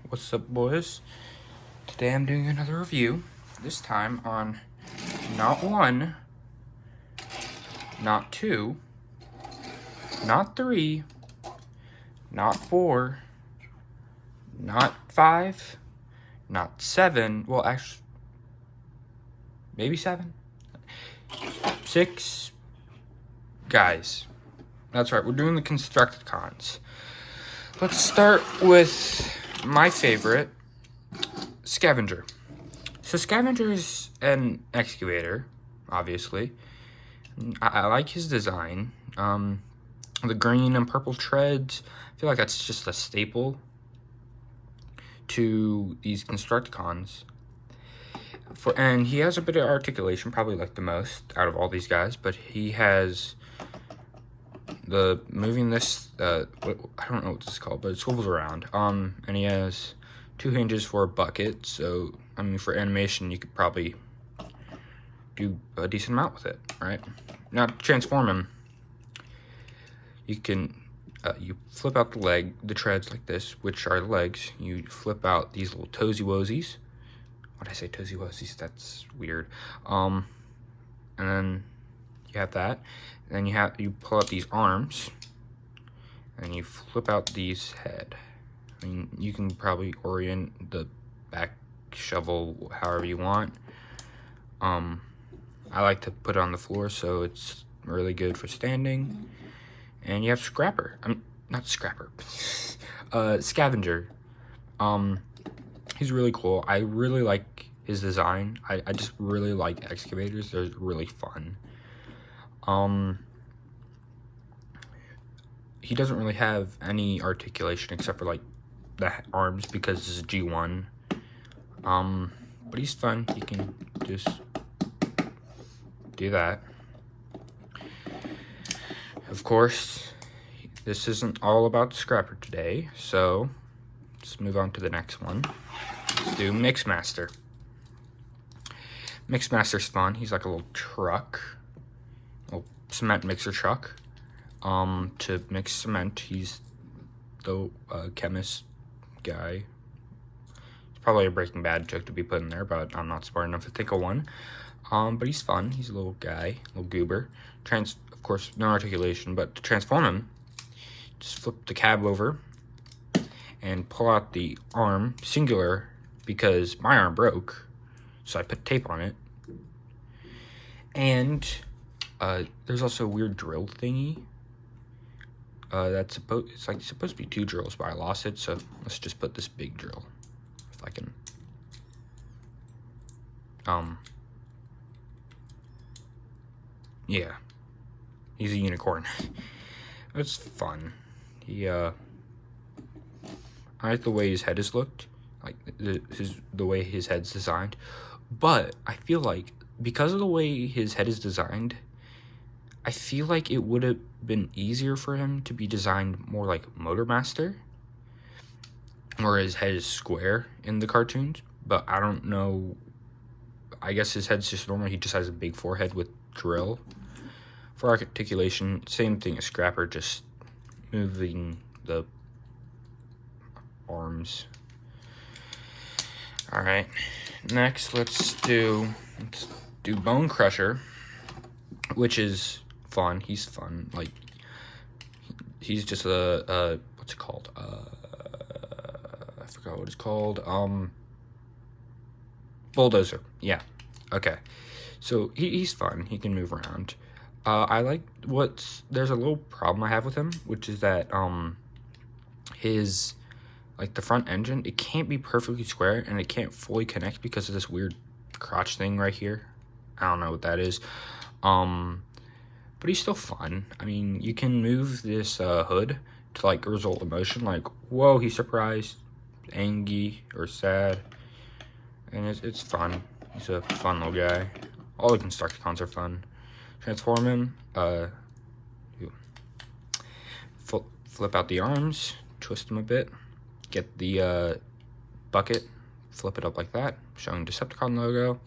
What's up, boys? Today I'm doing another review. This time on not one, not two, not three, not four, not five, not seven. Well, actually, maybe seven. 6 guys. That's right, we're doing the Constructicons. Let's start with my favorite, Scavenger. So Scavenger is an excavator, obviously. I like his design. The green and purple treads, I feel like that's just a staple to these Constructicons. And he has a bit of articulation, probably like the most out of all these guys, but he has the moving this, I don't know what this is called, but it swivels around. And he has 2 hinges for a bucket, so, I mean, for animation, you could probably do a decent amount with it, right? Now, to transform him, you can, you flip out the treads like this, which are the legs. You flip out these little toesy-woesies. Why'd I say toesy-woesies? That's weird. And then you have that. And then you pull out these arms, and you flip out these head. I mean, you can probably orient the back shovel however you want. I like to put it on the floor, so it's really good for standing. And you have Scrapper. Not Scrapper. Scavenger. He's really cool. I really like his design. I just really like excavators. They're really fun. He doesn't really have any articulation except for like the arms because this is G1. But he's fun. He can just do that. Of course, this isn't all about Scrapper today, so let's move on to the next one. Let's do Mixmaster. Mixmaster's fun. He's like a little truck, a little cement mixer truck. To mix cement, he's the chemist guy. It's probably a Breaking Bad joke to be put in there, but I'm not smart enough to think of one. But he's fun. He's a little guy, a little goober. Of course, no articulation, but to transform him, just flip the cab over and pull out the arm, singular, because my arm broke, so I put tape on it. And there's also a weird drill thingy. It's supposed to be 2 drills, but I lost it, so let's just put this big drill. If I can. Yeah. He's a unicorn. It's fun. I like the way his head is looked, like the way his head's designed. But I feel like because of the way his head is designed, I feel like it would have been easier for him to be designed more like Motormaster, where his head is square in the cartoons. But I don't know. I guess his head's just normal. He just has a big forehead with drill. For articulation, same thing as Scrapper, just moving the arms. Alright, next let's do Bone Crusher, which is fun. He's fun. Like, he's just what's it called? I forgot what it's called. Bulldozer. Yeah. Okay. So he's fun. He can move around. I like there's a little problem I have with him, which is that his, like, the front engine, it can't be perfectly square and it can't fully connect because of this weird crotch thing right here. I don't know what that is. But he's still fun. I mean, you can move this hood to like result emotion, like, whoa, he's surprised, angry, or sad. And it's fun. He's a fun little guy. All the Constructicons are fun. Transform him, flip out the arms, twist them a bit, get the bucket, flip it up like that, showing Decepticon logo.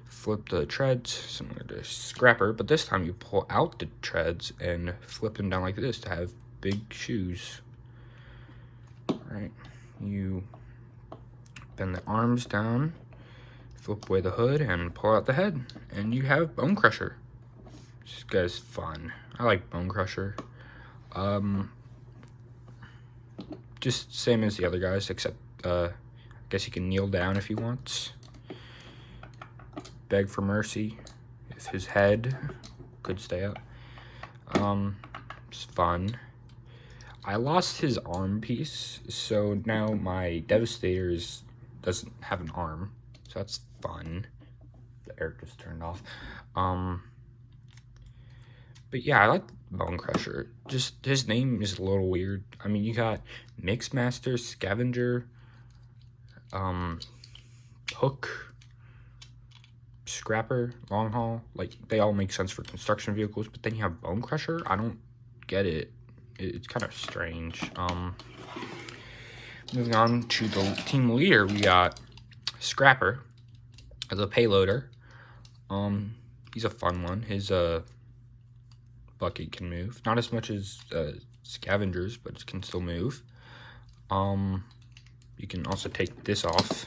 Flip the treads, similar to Scrapper, but this time you pull out the treads and flip them down like this to have big shoes. Alright, You bend the arms down, flip away the hood, and pull out the head, and you have Bone Crusher. This guy's fun. I like Bone Crusher. Just same as the other guys, except I guess he can kneel down if he wants. Beg for mercy if his head could stay up. It's fun. I lost his arm piece, so now my Devastator doesn't have an arm, so that's fun. The air just turned off. But yeah, I like Bone Crusher. Just his name is a little weird. I mean, you got Mixmaster, Scavenger, Hook, Scrapper, Long Haul. Like, they all make sense for construction vehicles, but then you have Bone Crusher. I don't get it. It's kind of strange. Moving on to the team leader, we got Scrapper, the payloader. He's a fun one. His bucket can move, not as much as Scavengers, but it can still move. You can also take this off,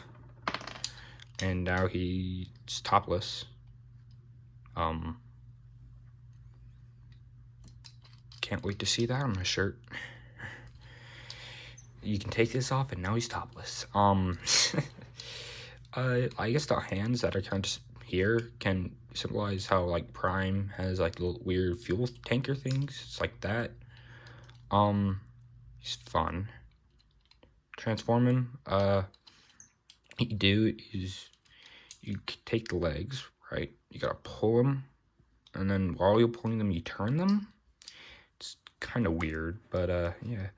and now he's topless. Can't wait to see that on my shirt. You can take this off, and now he's topless. I guess the hands that are kind of here can symbolize how, like, Prime has, like, little weird fuel tanker things. It's like that. He's fun. Transform him. What you do is you take the legs, right? You gotta pull them, and then while you're pulling them, you turn them. It's kind of weird, but yeah.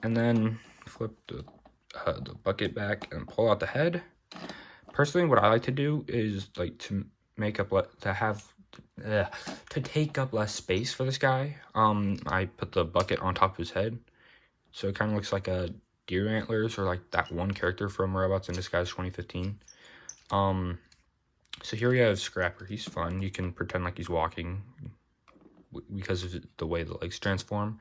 And then flip the bucket back and pull out the head. Personally, what I like to do is like to make up to take up less space for this guy. I put the bucket on top of his head, so it kind of looks like a deer antlers, or like that one character from Robots in Disguise 2015. So here we have Scrapper. He's fun. You can pretend like he's walking because of the way the legs transform.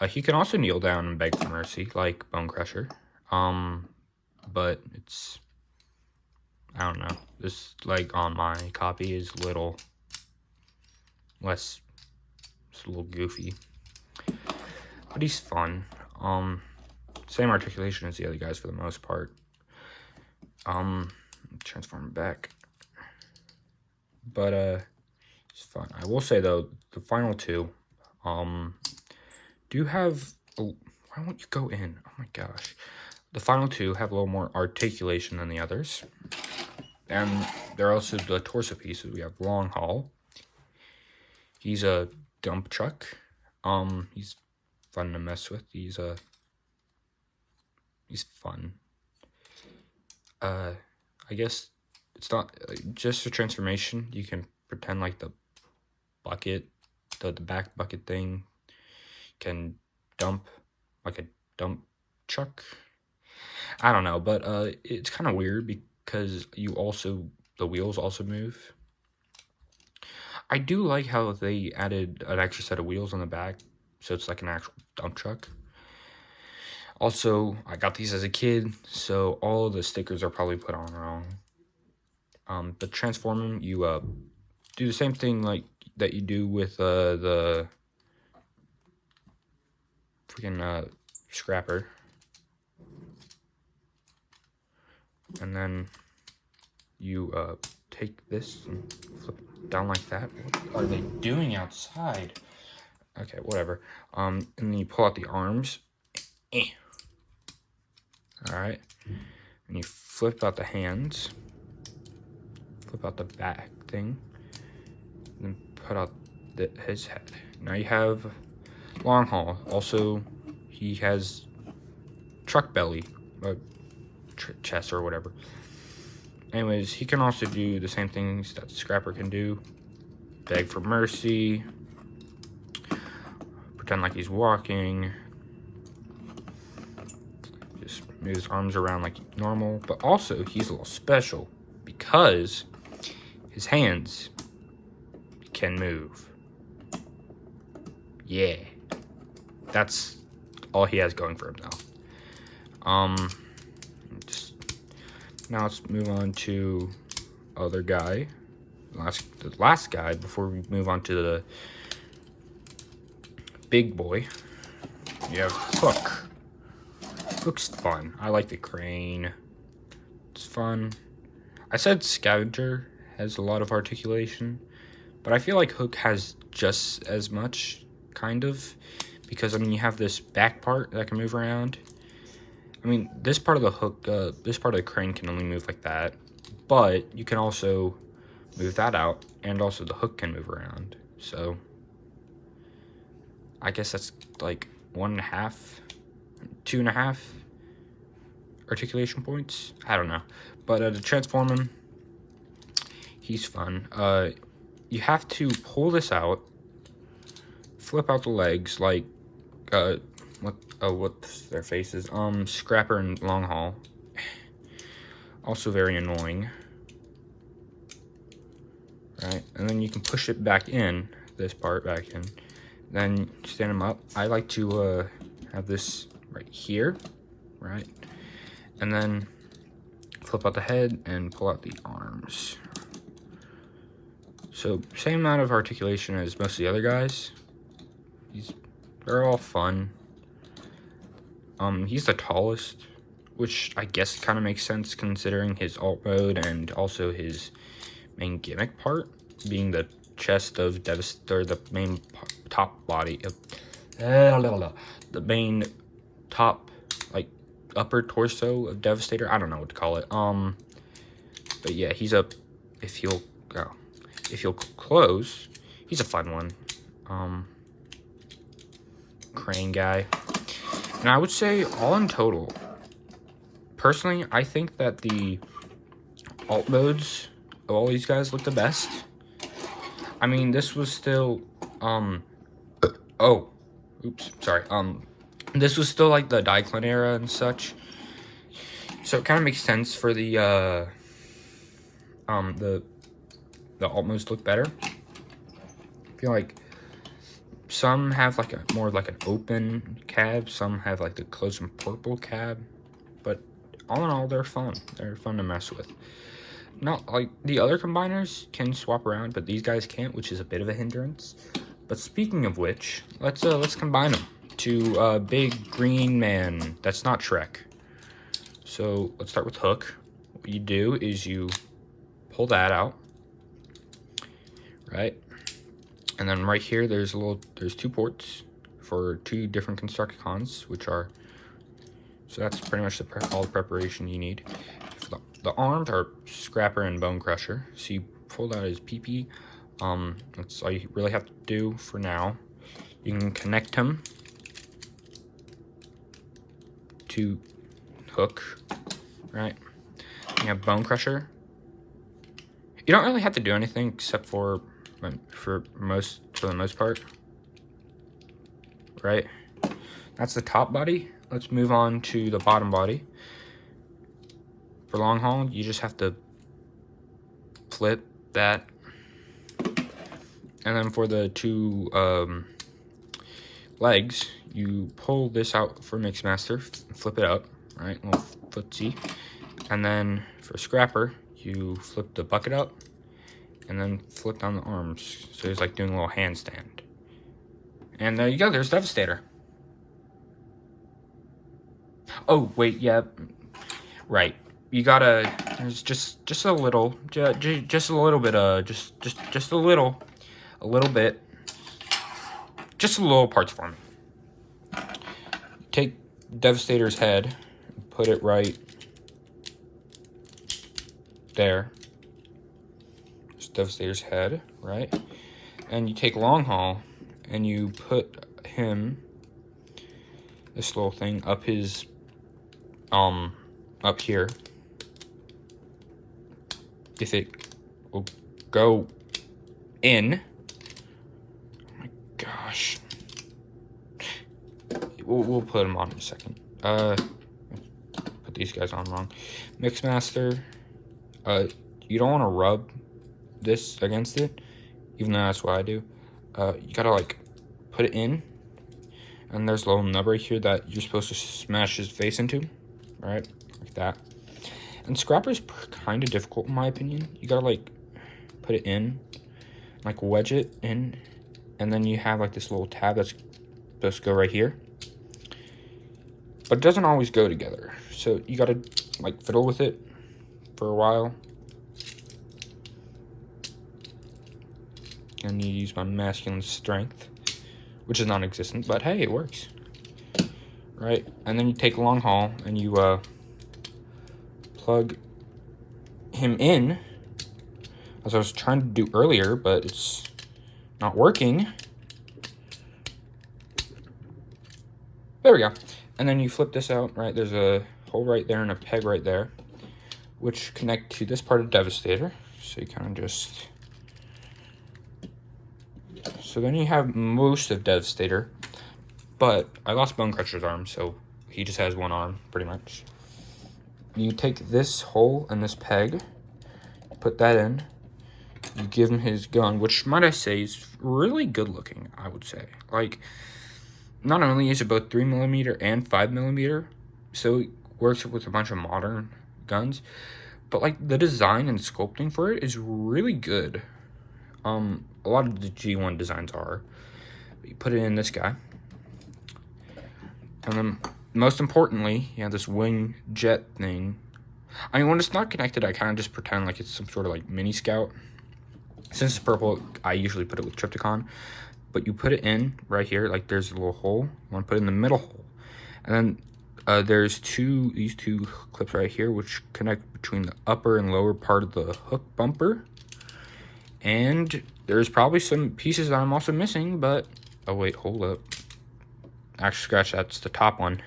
He can also kneel down and beg for mercy, like Bone Crusher. But it's, I don't know. This, like, on my copy is a little less, it's a little goofy. But he's fun. Same articulation as the other guys for the most part. Transform back. But, it's fun. I will say, though, the final two, do have, why won't you go in? Oh my gosh. The final two have a little more articulation than the others. And they're also the torso pieces. We have Long Haul. He's a dump truck. He's fun to mess with. He's fun. I guess it's not just a transformation. You can pretend like the bucket, the back bucket thing can dump like a dump truck. I don't know, but it's kind of weird because the wheels also move. I do like how they added an extra set of wheels on the back, so it's like an actual dump truck. Also, I got these as a kid, so all the stickers are probably put on wrong. But transform them, you do the same thing like that you do with the freaking Scrapper. And then you take this and flip it down like that. What are they doing outside? Okay, whatever. And then you pull out the arms. Alright. And you flip out the hands. Flip out the back thing. And then put out his head. Now you have Long Haul. Also, he has truck belly. Chest or whatever. Anyways, he can also do the same things that Scrapper can do. Beg for mercy. Pretend like he's walking. Just move his arms around like normal. But also, he's a little special because his hands can move. Yeah. That's all he has going for him now. Now let's move on to other guy. The last guy before we move on to the big boy. You have Hook. Hook's fun. I like the crane. It's fun. I said Scavenger has a lot of articulation, but I feel like Hook has just as much, kind of, because I mean you have this back part that can move around. I mean, this part of the hook, this part of the crane can only move like that, but you can also move that out, and also the hook can move around. So I guess that's like 1.5, 2.5 articulation points. I don't know, but to transform him, he's fun. You have to pull this out, flip out the legs like what's their faces? Scrapper and Long Haul. Also very annoying. Right, and then you can push it back in, this part back in. Then stand them up. I like to have this right here, right? And then flip out the head and pull out the arms. So same amount of articulation as most of the other guys. They're all fun. He's the tallest, which I guess kind of makes sense considering his alt mode and also his main gimmick part being the chest of Devastator, the main top body of the main top, like upper torso of Devastator. I don't know what to call it. But yeah, he's a if you'll close, he's a fun one. Crane guy. And I would say, all in total, personally, I think that the alt modes of all these guys look the best. I mean, this was still, this was still, like, the Diaclone era and such. So it kind of makes sense for the alt modes to look better. I feel like some have like more like an open cab, some have like the closed and purple cab, but all in all, they're fun. They're fun to mess with. Not like the other combiners can swap around, but these guys can't, which is a bit of a hindrance. But speaking of which, let's combine them to big green man. That's not Shrek. So let's start with Hook. What you do is you pull that out, right? And then right here, there's 2 ports for 2 different Constructicons, which are, so that's pretty much all the preparation you need. The arms are Scrapper and Bone Crusher. So you pull out his PP. That's all you really have to do for now. You can connect him to Hook, right? You have Bone Crusher. You don't really have to do anything except for the most part, right? That's the top body. Let's move on to the bottom body. For Long Haul, you just have to flip that, and then for the 2 legs, you pull this out for Mixmaster, flip it up, right? Little footsie, and then for Scrapper, you flip the bucket up. And then flip down the arms. So he's like doing a little handstand. And there you go, there's Devastator. Oh, wait, yeah. Right. You gotta, there's just a little, just a little bit, just a little bit. Just a little parts for me. Take Devastator's head, put it right there. Devastator's head, right? And you take Long Haul and you put him, this little thing, up his, up here. If it will go in. Oh my gosh. We'll put him on in a second. Put these guys on wrong. Mixmaster, you don't want to rub this against it, even though that's what I do. You gotta like put it in, and there's a little nub right here that you're supposed to smash his face into. right? Like that. And scrapper's kind of difficult in my opinion. You gotta like put it in, like wedge it in, and then you have like this little tab that's supposed to go right here. But it doesn't always go together. So you gotta like fiddle with it for a while. And you use my masculine strength, which is non-existent, but hey, it works. Right? And then you take a long haul and you plug him in, as I was trying to do earlier, but it's not working. There we go. And then you flip this out, right? There's a hole right there and a peg right there, which connect to this part of Devastator. So you kind of just... So then you have most of Devastator, but I lost Bone Crusher's arm, so he just has one arm, pretty much. You take this hole and this peg, put that in, you give him his gun, which, might I say, is really good looking, I would say. Like, not only is it both 3mm and 5mm, so it works with a bunch of modern guns, but like the design and sculpting for it is really good. A lot of the G1 designs are. You put it in this guy, and then most importantly, you have this wing jet thing. I mean, when it's not connected, I kind of just pretend like it's some sort of like mini scout. Since it's purple, I usually put it with Tripticon. But you put it in right here, like there's a little hole. You want to put it in the middle hole. And then there's these two clips right here, which connect between the upper and lower part of the hook bumper. And there's probably some pieces that I'm also missing, but... Oh, wait, hold up. Actually, scratch, that's the top one.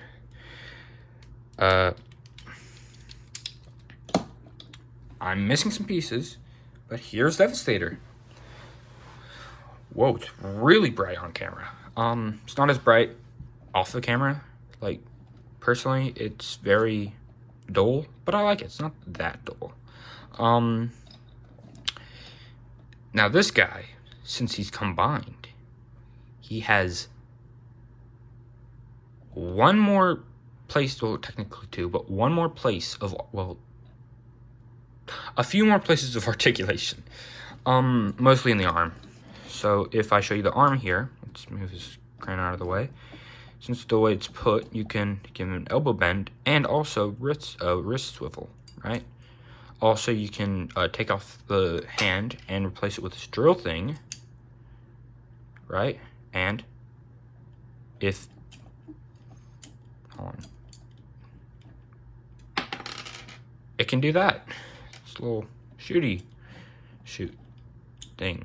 I'm missing some pieces, but here's Devastator. Whoa, it's really bright on camera. It's not as bright off the camera. Like, personally, it's very dull, but I like it. It's not that dull. Now this guy, since he's combined, he has one more place, well, technically two, but one more place of, well, a few more places of articulation. Mostly in the arm. So if I show you the arm here, let's move this crane out of the way. Since the way it's put, you can give him an elbow bend and also wrist swivel, right? Also, you can take off the hand and replace it with this drill thing, right? And if, hold on, it can do that. It's a little shoot thing.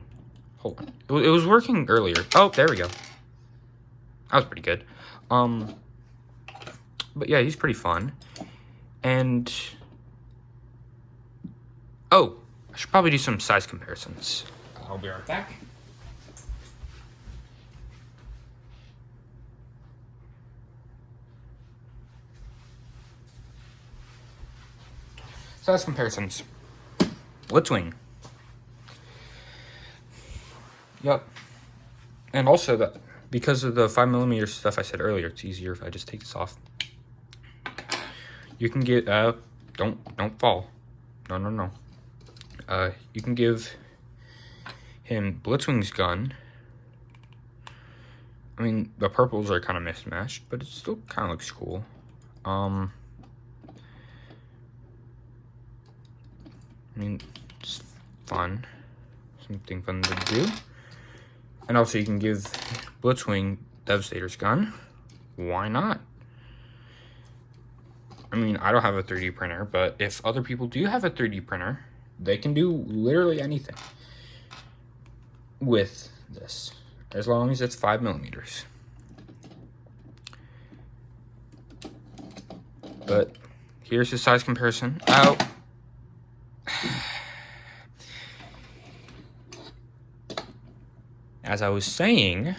Hold on. It was working earlier. Oh, there we go. That was pretty good. But yeah, he's pretty fun. And oh, I should probably do some size comparisons. I'll be right back. Size comparisons. Blitzwing. Yep. And also that because of the 5mm stuff I said earlier, it's easier if I just take this off. You can get don't fall. No. You can give him Blitzwing's gun. I mean, the purples are kind of mismatched, but it still kind of looks cool. I mean, it's fun. Something fun to do. And also you can give Blitzwing Devastator's gun. Why not? I mean, I don't have a 3D printer, but if other people do have a 3D printer, they can do literally anything with this, as long as it's 5mm. But here's the size comparison. Oh. As I was saying,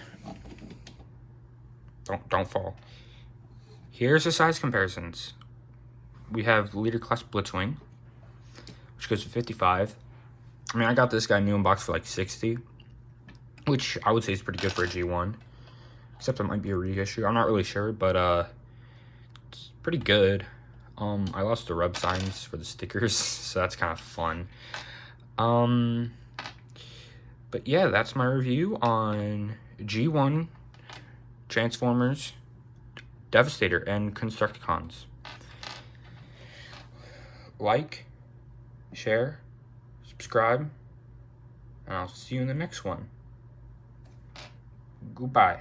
don't fall. Here's the size comparisons. We have Leader Class Blitzwing, which goes to 55. I mean, I got this guy new in box for like 60, which I would say is pretty good for a G1. Except it might be a reissue. I'm not really sure, but it's pretty good. I lost the rub signs for the stickers, so that's kind of fun. But yeah, that's my review on G1 Transformers, Devastator, and Constructicons. Like, share, subscribe, and I'll see you in the next one. Goodbye.